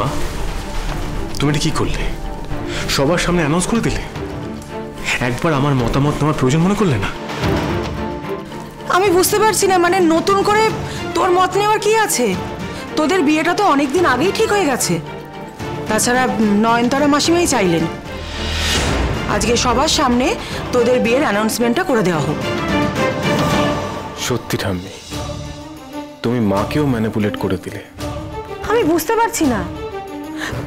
মা, তুমি এটা কি করলে? সবার সামনে অ্যানাউন্স করে দিলে। একবার আমার মতামত নেওয়ার প্রয়োজন মনে করলে না? আমি বুঝতে পারছি না, মানে নতুন করে তোর মত নেওয়ার কি আছে? তোদের বিয়েটা তো অনেকদিন আগেই ঠিক হয়ে গেছে। তাছাড়া নয়নতারা মাসিমাই চাইলেন আজকে সবার সামনে তোদের বিয়ের অ্যানাউন্সমেন্টটা করে দেওয়া হোক। সত্যি ঠাম্মি, তুমি মাকেও ম্যানিপুলেট করে দিলে। আমি বুঝতে পারছি না,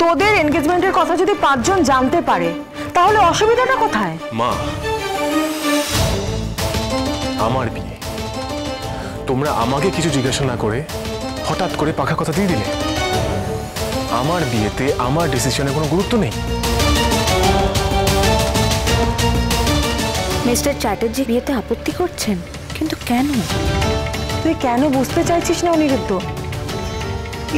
তোদের এনগেজমেন্টের কথা যদি 5 জন জানতে পারে তাহলে অসুবিধাটা কোথায়? মা, আমার বিয়ে, তোমরা আমাকে কিছু জিজ্ঞাসা না করে হঠাৎ করে পাকা কথা দিয়ে দিলে। আমার বিয়েতে আমার ডিসিশনের কোনো গুরুত্ব নেই। মিস্টার চ্যাটার্জি বিয়েতে আপত্তি করছেন, কিন্তু কেন? তুই কেন বুঝতে চাইছিস না অনিরুদ্ধ?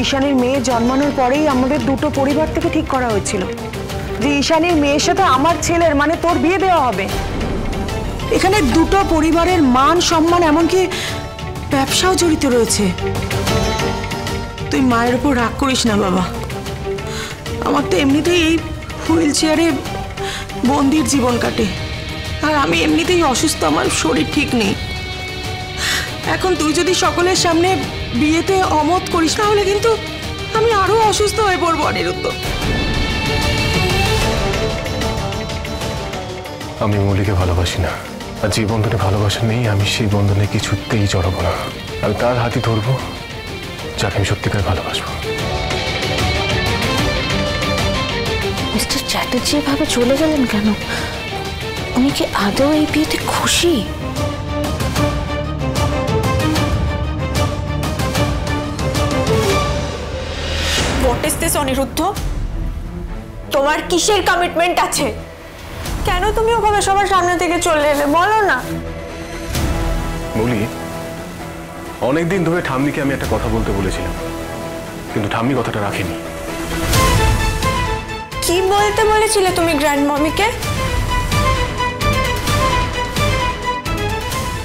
ঈশানীর মেয়ে জন্মানোর পরেই আমাদের দুটো পরিবার থেকে ঠিক করা হয়েছিল যে ঈশানীর মেয়ের সাথে আমার ছেলের মানে তোর বিয়ে দেওয়া হবে। এখানে দুটো পরিবারের মান সম্মান এমনকি ব্যবসাও জড়িত রয়েছে। তুই মায়ের উপর রাগ করিস না বাবা। আমার তো এমনিতেই এই হুইল চেয়ারে বন্দির জীবন কাটে, আর আমি এমনিতেই অসুস্থ, আমার শরীর ঠিক নেই। এখন তুই যদি সকলের সামনে বিয়েতে অমত করিস তাহলে কিন্তু আমি আরো অসুস্থ হয়ে পড়বো অনিরুদ্ধ। আমি মৌলিকে ভালোবাসি না, আর যে বন্ধনে ভালোবাসা নেই আমি সেই বন্ধনে কিছুতেই জড়াবো না। আমি তার হাতই ধরবো যাকে আমি সত্যিকার ভালোবাসবো। মিস্টার চ্যাটার্জি এভাবে চলে গেলেন কেন? উনি কি আদৌ এই বিয়েতে খুশি? What is this Aniruddha? তোমার কিসের কমিটমেন্ট আছে? কেন তুমি ওভাবে সবার সামনে থেকে চলে এলে বলো না? বলি, অনেকদিন ধরে ঠাম্মিকে আমি একটা কথা বলতে বলেছিলাম, কিন্তু ঠাম্মি কথাটা রাখেনি। কি বলতে বলেছিলে তুমি গ্র্যান্ড মমিকে?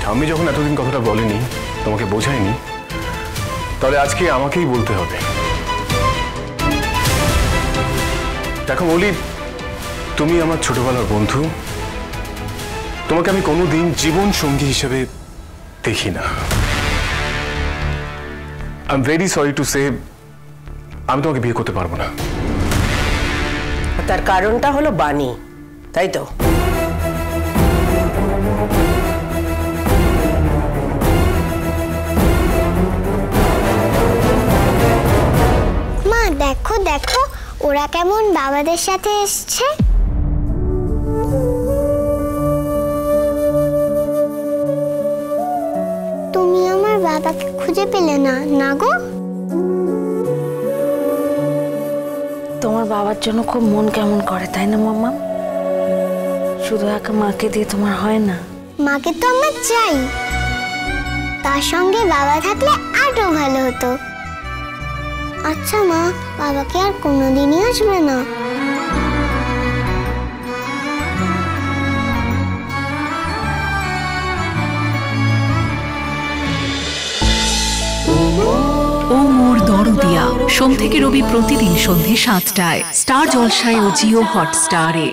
ঠাম্মি যখন এতদিন কথাটা বলেনি, তোমাকে বোঝায়নি, তাহলে আজকে আমাকেই বলতে হবে। দেখো বলি, তুমি আমার ছোটবেলার বন্ধু, তোমাকে আমি কোনোদিন জীবন সঙ্গী হিসেবে দেখি না। I am very sorry to say, আমি তোমাকে বিয়ে করতে পারবো না। তার কারণটা হলো বাণী, তাই তো? মা দেখো দেখো ওরা কেমন বাবাদের সাথে এসছে। তুমি আমার বাবাকে খুঁজে পেলে না, না গো? তোমার বাবার জন্য খুব মন কেমন করে, তাই না মাম্মা? শুধু একা মাকে দিয়ে তোমার হয় না। মাকে তো আমার চাই, তার সঙ্গে বাবা থাকলে আরো ভালো হতো। আচ্ছা মা, বাবাকে আর কোনোদিনই আসবে না? ও মোর দরদিয়া, সোম থেকে রবি প্রতিদিন সন্ধ্যে 7টায় স্টার জলসায় ও জিও হটস্টারে।